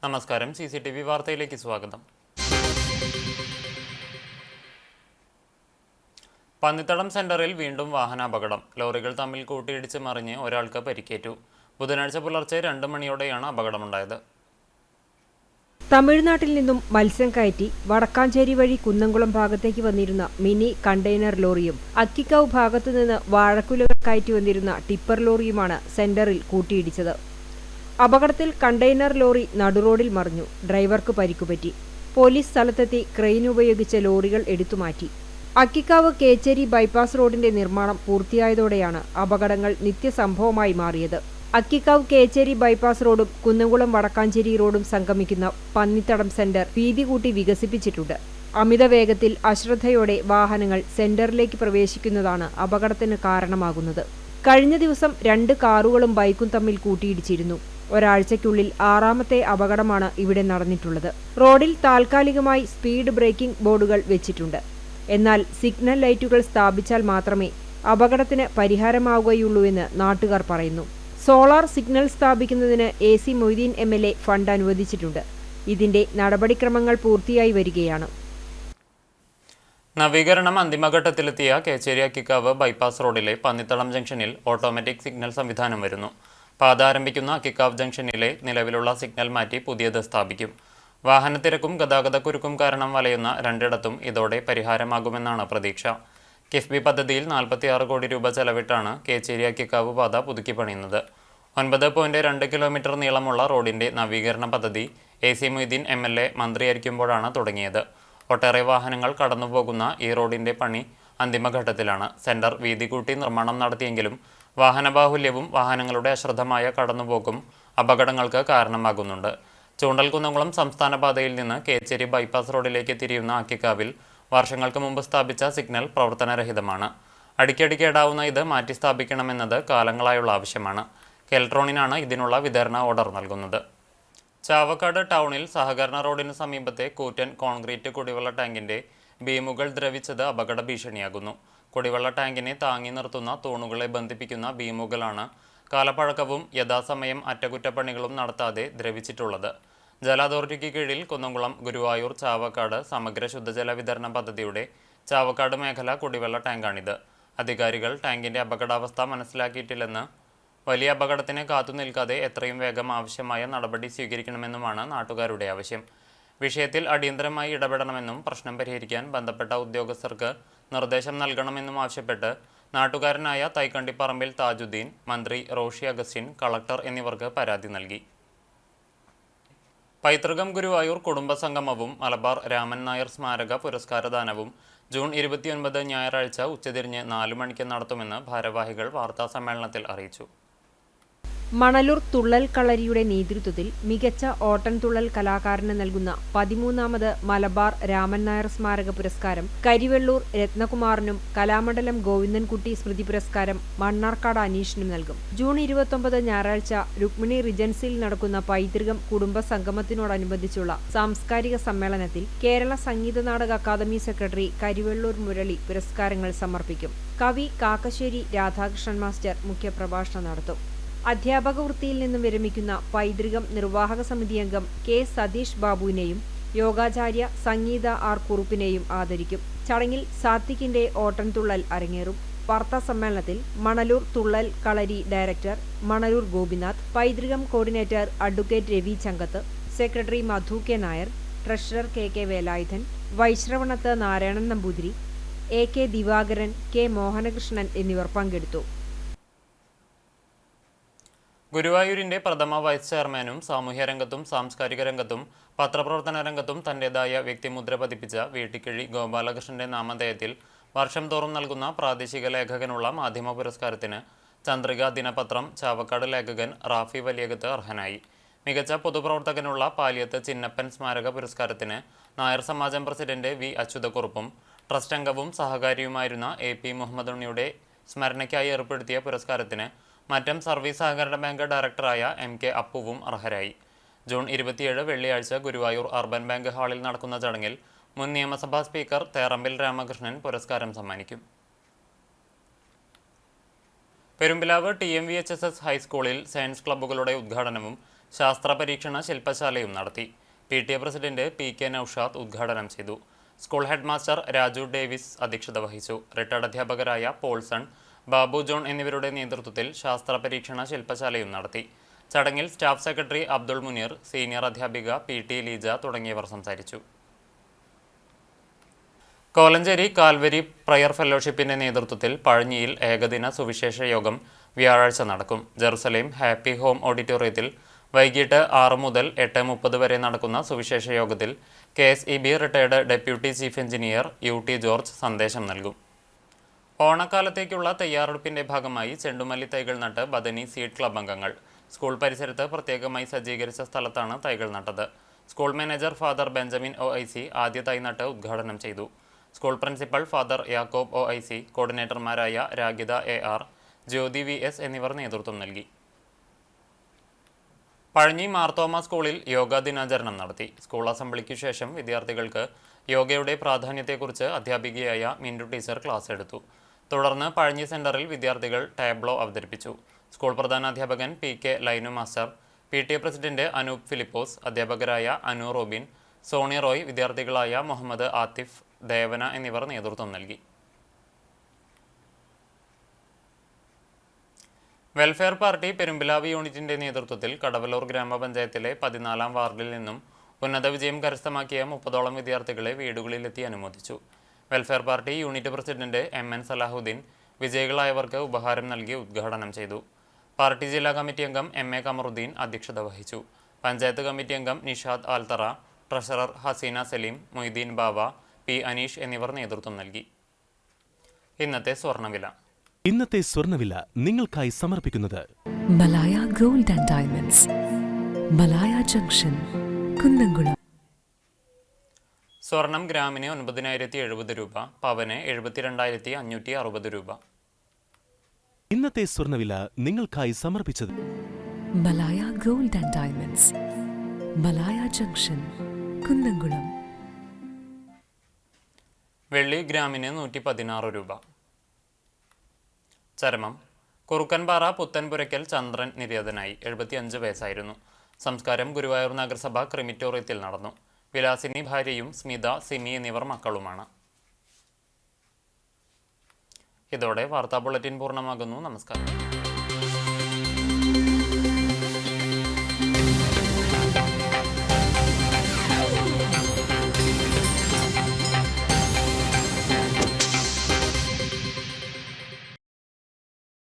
നമസ്കാരം. CCTV വാർത്തയിലേക്ക് സ്വാഗതം. പന്നിത്തടം സെന്ററിൽ വീണ്ടും വാഹനാപകടം. ലോറികൾ തമ്മിൽ കൂട്ടിയിടിച്ച് മറിഞ്ഞ് ഒരാൾക്ക് പരിക്കേറ്റു. ബുധനാഴ്ച പുലർച്ചെ 2 മണിയോടെയാണ് അപകടമുണ്ടായത്. തമിഴ്നാട്ടിൽ നിന്നും മത്സ്യം കയറ്റി വടക്കാഞ്ചേരി വഴി കുന്നംകുളം ഭാഗത്തേക്ക് വന്നിരുന്ന മിനി കണ്ടെയ്നർ ലോറിയും അക്കിക്കാവ് ഭാഗത്തുനിന്ന് വാഴക്കുലകൾ കയറ്റി വന്നിരുന്ന ടിപ്പർ ലോറിയുമാണ് സെന്ററിൽ കൂട്ടിയിടിച്ചത്. അപകടത്തിൽ കണ്ടെയ്നർ ലോറി നടുറോഡിൽ മറിഞ്ഞു. ഡ്രൈവർക്ക് പരിക്കുപറ്റി. പോലീസ് സ്ഥലത്തെത്തി ക്രെയിൻ ഉപയോഗിച്ച് ലോറികൾ എടുത്തുമാറ്റി. അക്കിക്കാവ് കേച്ചേരി ബൈപ്പാസ് റോഡിന്റെ നിർമ്മാണം പൂർത്തിയായതോടെയാണ് അപകടങ്ങൾ നിത്യസംഭവമായി മാറിയത്. അക്കിക്കാവ് കേച്ചേരി ബൈപ്പാസ് റോഡും കുന്നംകുളം വടക്കാഞ്ചേരി റോഡും സംഗമിക്കുന്ന പന്നിത്തടം സെന്റർ വീതി കൂട്ടി വികസിപ്പിച്ചിട്ടുണ്ട്. അമിത വേഗത്തിൽ അശ്രദ്ധയോടെ വാഹനങ്ങൾ സെന്ററിലേക്ക് പ്രവേശിക്കുന്നതാണ് അപകടത്തിന് കാരണമാകുന്നത്. കഴിഞ്ഞ ദിവസം 2 കാറുകളും ബൈക്കും തമ്മിൽ കൂട്ടിയിടിച്ചിരുന്നു. ഒരാഴ്ചയ്ക്കുള്ളിൽ 6ാമത്തെ അപകടമാണ് ഇവിടെ നടന്നിട്ടുള്ളത്. റോഡിൽ താൽക്കാലികമായി സ്പീഡ് ബ്രേക്കിംഗ് ബോർഡുകൾ വെച്ചിട്ടുണ്ട്. എന്നാൽ സിഗ്നൽ ലൈറ്റുകൾ സ്ഥാപിച്ചാൽ മാത്രമേ അപകടത്തിന് പരിഹാരമാവുകയുള്ളൂവെന്ന് നാട്ടുകാർ പറയുന്നു. സോളാർ സിഗ്നൽ സ്ഥാപിക്കുന്നതിന് AC മൊയ്തീൻ MLA ഫണ്ട് അനുവദിച്ചിട്ടുണ്ട്. ഇതിന്റെ നടപടിക്രമങ്ങൾ പൂർത്തിയായി വരികയാണ്. നവീകരണം അന്തിമഘട്ടത്തിലെത്തിയ കേച്ചേരി അക്കിക്കാവ് ബൈപ്പാസ് റോഡിലെ പന്നിത്തടം ജംഗ്ഷനിൽ ഓട്ടോമാറ്റിക് സിഗ്നൽ സംവിധാനം വരുന്നു. പാത ആരംഭിക്കുന്ന അക്കിക്കാവ് ജംഗ്ഷനിലെ നിലവിലുള്ള സിഗ്നൽ മാറ്റി പുതിയത് സ്ഥാപിക്കും. വാഹനത്തിരക്കും ഗതാഗതക്കുരുക്കും കാരണം വലയുന്ന 2ഇടത്തും ഇതോടെ പരിഹാരമാകുമെന്നാണ് പ്രതീക്ഷ. കിഫ്ബി പദ്ധതിയിൽ 46 കോടി രൂപ ചെലവിട്ടാണ് കേച്ചേരി അക്കിക്കാവ് പാത പുതുക്കി പണിയുന്നത്. 9.2 കിലോമീറ്റർ നീളമുള്ള റോഡിന്റെ നവീകരണ പദ്ധതി AC മൊയ്തീൻ MLA മന്ത്രിയായിരിക്കുമ്പോഴാണ് തുടങ്ങിയത്. ഒട്ടേറെ വാഹനങ്ങൾ കടന്നുപോകുന്ന ഈ റോഡിന്റെ പണി അന്തിമഘട്ടത്തിലാണ്. സെന്റർ വീതി കൂട്ടി നിർമ്മാണം നടത്തിയെങ്കിലും വാഹനബാഹുല്യവും വാഹനങ്ങളുടെ അശ്രദ്ധമായ കടന്നുപോക്കും അപകടങ്ങൾക്ക് കാരണമാകുന്നുണ്ട്. ചൂണ്ടൽ കുന്നംകുളം സംസ്ഥാന പാതയിൽ നിന്ന് കേച്ചേരി ബൈപ്പാസ് റോഡിലേക്ക് തിരിയുന്ന അക്കിക്കാവിൽ വർഷങ്ങൾക്ക് മുമ്പ് സ്ഥാപിച്ച സിഗ്നൽ പ്രവർത്തനരഹിതമാണ്. അടിക്കടി കേടാവുന്ന ഇത് മാറ്റി സ്ഥാപിക്കണമെന്നത് കാലങ്ങളായുള്ള ആവശ്യമാണ്. കെൽട്രോണിനാണ് ഇതിനുള്ള വിതരണ ഓർഡർ നൽകുന്നത്. ചാവക്കാട് ടൗണിൽ സഹകരണ റോഡിന് സമീപത്തെ കൂറ്റൻ കോൺക്രീറ്റ് കുടിവെള്ള ടാങ്കിന്റെ ബീമുകൾ ദ്രവിച്ചത് അപകട ഭീഷണിയാകുന്നു. കുടിവെള്ള ടാങ്കിനെ താങ്ങി നിർത്തുന്ന തൂണുകളെ ബന്ധിപ്പിക്കുന്ന ബീമുകളാണ് കാലപ്പഴക്കവും യഥാസമയം അറ്റകുറ്റപ്പണികളും നടത്താതെ ദ്രവിച്ചിട്ടുള്ളത്. ജല അതോറിറ്റിക്ക് കീഴിൽ കുന്നംകുളം ഗുരുവായൂർ ചാവക്കാട് സമഗ്ര ശുദ്ധജല വിതരണ പദ്ധതിയുടെ ചാവക്കാട് മേഖല കുടിവെള്ള ടാങ്കാണിത്. അധികാരികൾ ടാങ്കിന്റെ അപകടാവസ്ഥ മനസ്സിലാക്കിയിട്ടില്ലെന്ന് വലിയ അപകടത്തിന് കാത്തുനിൽക്കാതെ എത്രയും വേഗം ആവശ്യമായ നടപടി സ്വീകരിക്കണമെന്നുമാണ് നാട്ടുകാരുടെ ആവശ്യം. വിഷയത്തിൽ അടിയന്തരമായി ഇടപെടണമെന്നും പ്രശ്നം പരിഹരിക്കാൻ ബന്ധപ്പെട്ട ഉദ്യോഗസ്ഥർക്ക് നിർദ്ദേശം നൽകണമെന്നും ആവശ്യപ്പെട്ട് നാട്ടുകാരനായ തൈക്കണ്ടിപ്പറമ്പിൽ താജുദ്ദീൻ, മന്ത്രി റോഷി അഗസ്റ്റിൻ, കളക്ടർ എന്നിവർക്ക് പരാതി നൽകി. പൈതൃകം ഗുരുവായൂർ കുടുംബസംഗമവും മലബാർ രാമൻ നായർ സ്മാരക പുരസ്കാരദാനവും ജൂൺ 29 ഞായറാഴ്ച ഉച്ചതിരിഞ്ഞ് 4 മണിക്ക് നടത്തുമെന്ന് ഭാരവാഹികൾ വാർത്താസമ്മേളനത്തിൽ അറിയിച്ചു. മണലൂർ തുള്ളൽ കളരിയുടെ നേതൃത്വത്തിൽ മികച്ച ഓട്ടൻതുള്ളൽ കലാകാരന് നൽകുന്ന 13ാമത് മലബാർ രാമൻ നായർ സ്മാരക പുരസ്കാരം കരിവെള്ളൂർ രത്നകുമാറിനും കലാമണ്ഡലം ഗോവിന്ദൻകുട്ടി സ്മൃതി പുരസ്കാരം മണ്ണാർക്കാട് അനീഷിനും നൽകും. ജൂൺ 29 ഞായറാഴ്ച രുക്മിണി റിജൻസിയിൽ നടക്കുന്ന പൈതൃകം കുടുംബ സംഗമത്തിനോടനുബന്ധിച്ചുള്ള സാംസ്കാരിക സമ്മേളനത്തിൽ കേരള സംഗീത നാടക അക്കാദമി സെക്രട്ടറി കരിവെള്ളൂർ മുരളി പുരസ്കാരങ്ങൾ സമർപ്പിക്കും. കവി കാക്കശ്ശേരി രാധാകൃഷ്ണൻ മാസ്റ്റർ മുഖ്യപ്രഭാഷണം നടത്തും. അധ്യാപക വൃത്തിയിൽ നിന്നും വിരമിക്കുന്ന പൈതൃകം നിർവാഹക സമിതി അംഗം K. സതീഷ് ബാബുവിനെയും യോഗാചാര്യ സംഗീത R. കുറുപ്പിനെയും ആദരിക്കും. ചടങ്ങിൽ സാത്വിക്കിന്റെ ഓട്ടൻതുള്ളൽ അരങ്ങേറും. വാർത്താ സമ്മേളനത്തിൽ Manalur Thullal Kalari director Manalur Gopinath, Paithrukam coordinator advocate Ravi Changath, secretary Madhu K. Nair, treasurer K. Velayudhan, Vaishravanath Narayanan Namboothiri, A. K. Divakaran, K. Mohanakrishnan എന്നിവർ പങ്കെടുത്തു. ഗുരുവായൂരിന്റെ പ്രഥമ വൈസ് ചെയർമാനും സാമൂഹ്യ രംഗത്തും സാംസ്കാരിക രംഗത്തും പത്രപ്രവർത്തന രംഗത്തും തന്റേതായ വ്യക്തിമുദ്ര പതിപ്പിച്ച വീട്ടിക്കിഴി ഗോപാലകൃഷ്ണന്റെ നാമധേയത്തിൽ വർഷം തോറും നൽകുന്ന പ്രാദേശിക ലേഖകനുള്ള മാധ്യമ പുരസ്കാരത്തിന് ചന്ദ്രിക ദിനപത്രം ചാവക്കാട് ലേഖകൻ റാഫി വലിയകത്ത് അർഹനായി. മികച്ച പൊതുപ്രവർത്തകനുള്ള പാലിയത്ത് ചിന്നപ്പൻ സ്മാരക പുരസ്കാരത്തിന് നായർ സമാജം പ്രസിഡന്റ് V. അച്യുതക്കുറുപ്പും ട്രസ്റ്റ് അംഗവും സഹകാരിയുമായിരുന്ന AP മുഹമ്മദ് ഉണ്ണിയുടെ സ്മരണയ്ക്കായി ഏർപ്പെടുത്തിയ പുരസ്കാരത്തിന് മറ്റം സർവീസ് സഹകരണ ബാങ്ക് ഡയറക്ടറായ MK അപ്പുവും അർഹരായി. ജൂൺ 27 വെള്ളിയാഴ്ച ഗുരുവായൂർ അർബൻ ബാങ്ക് ഹാളിൽ നടക്കുന്ന ചടങ്ങിൽ മുൻ നിയമസഭാ സ്പീക്കർ തേറമ്പിൽ രാമകൃഷ്ണൻ പുരസ്കാരം സമ്മാനിക്കും. പെരുമ്പിലാവ് TMVHSS ഹൈസ്കൂളിൽ സയൻസ് ക്ലബ്ബുകളുടെ ഉദ്ഘാടനവും ശാസ്ത്ര പരീക്ഷണ ശില്പശാലയും നടത്തി. PTA പ്രസിഡന്റ് PK നൌഷാദ് ഉദ്ഘാടനം ചെയ്തു. School head master Raju Davis അധ്യക്ഷത വഹിച്ചു. റിട്ടയർഡ് അധ്യാപകരായ പോൾസൺ, ബാബു ജോൺ എന്നിവരുടെ നേതൃത്വത്തിൽ ശാസ്ത്ര പരീക്ഷണ ശില്പശാലയും നടത്തി. ചടങ്ങിൽ staff secretary Abdul Muneer, senior അധ്യാപിക PT ലീജ തുടങ്ങിയവർ സംസാരിച്ചു. കോലഞ്ചേരി കാൽവരി പ്രയർ ഫെലോഷിപ്പിന്റെ നേതൃത്വത്തിൽ പഴഞ്ഞിയിൽ ഏകദിന സുവിശേഷ യോഗം വ്യാഴാഴ്ച നടക്കും. ജെറുസലേം ഹാപ്പി ഹോം ഓഡിറ്റോറിയത്തിൽ വൈകിട്ട് 6 മുതൽ 8:30 വരെ നടക്കുന്ന സുവിശേഷ യോഗത്തിൽ KSEB retired deputy chief engineer UT George സന്ദേശം നൽകും. ഓണക്കാലത്തേക്കുള്ള തയ്യാറെടുപ്പിന്റെ ഭാഗമായി ചെണ്ടുമല്ലി തൈകൾ നട്ട് ബദനി സീഡ് ക്ലബ് അംഗങ്ങൾ. സ്കൂൾ പരിസരത്ത് പ്രത്യേകമായി സജ്ജീകരിച്ച സ്ഥലത്താണ് തൈകൾ നട്ടത്. School manager father Benjamin OIC ആദ്യ തൈ നട്ട് ഉദ്ഘാടനം ചെയ്തു. School principal father Yakob OIC, കോർഡിനേറ്റർമാരായ രാഗിത AR, ജ്യോതി VS എന്നിവർ നേതൃത്വം നൽകി. പഴഞ്ഞി മാർത്തോമ സ്കൂളിൽ യോഗാ ദിനാചരണം നടത്തി. സ്കൂൾ അസംബ്ലിക്കു ശേഷം വിദ്യാർത്ഥികൾക്ക് യോഗയുടെ പ്രാധാന്യത്തെക്കുറിച്ച് അധ്യാപികയായ മിൻഡു ടീച്ചർ ക്ലാസ് എടുത്തു. തുടർന്ന് പഴഞ്ഞി സെന്ററിൽ വിദ്യാർത്ഥികൾ ടാബ്ലോ അവതരിപ്പിച്ചു. സ്കൂൾ പ്രധാനാധ്യാപകൻ PK Lainu master, PTA president Anoop Philipose, അധ്യാപകരായ അനു റോബിൻ, സോണി റോയ്, വിദ്യാർത്ഥികളായ മുഹമ്മദ് ആത്തിഫ്, ദേവന എന്നിവർ നേതൃത്വം നൽകി. വെൽഫെയർ പാർട്ടി പെരുമ്പിലാവ് യൂണിറ്റിന്റെ നേതൃത്വത്തിൽ കടവലൂർ ഗ്രാമപഞ്ചായത്തിലെ 14-ാം വാർഡിൽ നിന്നും ഉന്നത വിജയം കരസ്ഥമാക്കിയ 30ഓളം വിദ്യാർത്ഥികളെ വീടുകളിലെത്തി അനുമോദിച്ചു. Welfare party unit president MN Salahuddin വിജയികളായവർക്ക് ഉപഹാരം നൽകി ഉദ്ഘാടനം ചെയ്തു. പാർട്ടി ജില്ലാ കമ്മിറ്റി അംഗം MA കമറുദ്ദീൻ അധ്യക്ഷത വഹിച്ചു. പഞ്ചായത്ത് കമ്മിറ്റി അംഗം നിഷാദ് ആൽത്തറ, ട്രഷറർ ഹസീന സലീം, മൊയ്തീൻ ബാവ, P അനീഷ് എന്നിവർ നേതൃത്വം നൽകി. ഇന്നത്തെ സ്വർണ്ണവില നിങ്ങൾക്കായി സമർപ്പിക്കുന്നത് Malaya gold and diamonds, Malaya junction, Kunnamkulam. സ്വർണം ഗ്രാമിന് 9,070 രൂപ, പവന് 72,560 രൂപ. ഇന്നത്തെ സ്വർണ്ണവില നിങ്ങൾക്കായി സമർപ്പിച്ചത് Malaya gold and diamonds, Malaya junction, Kunnamkulam. വെള്ളി ഗ്രാമിന് 116 രൂപ. ചരമം: കുറുക്കൻപാറ പുത്തൻപുരയ്ക്കൽ ചന്ദ്രൻ നിര്യാതനായി. 75 വയസ്സായിരുന്നു. സംസ്കാരം ഗുരുവായൂർ നഗരസഭ ക്രിമിറ്റോറിയത്തിൽ നടന്നു. വിലാസിനി ഭാര്യയും സ്മിത, സിമി എന്നിവർ മക്കളുമാണ്. ഇതോടെ വാർത്താ ബുള്ളറ്റിൻ പൂർണ്ണമാകുന്നു. നമസ്കാരം.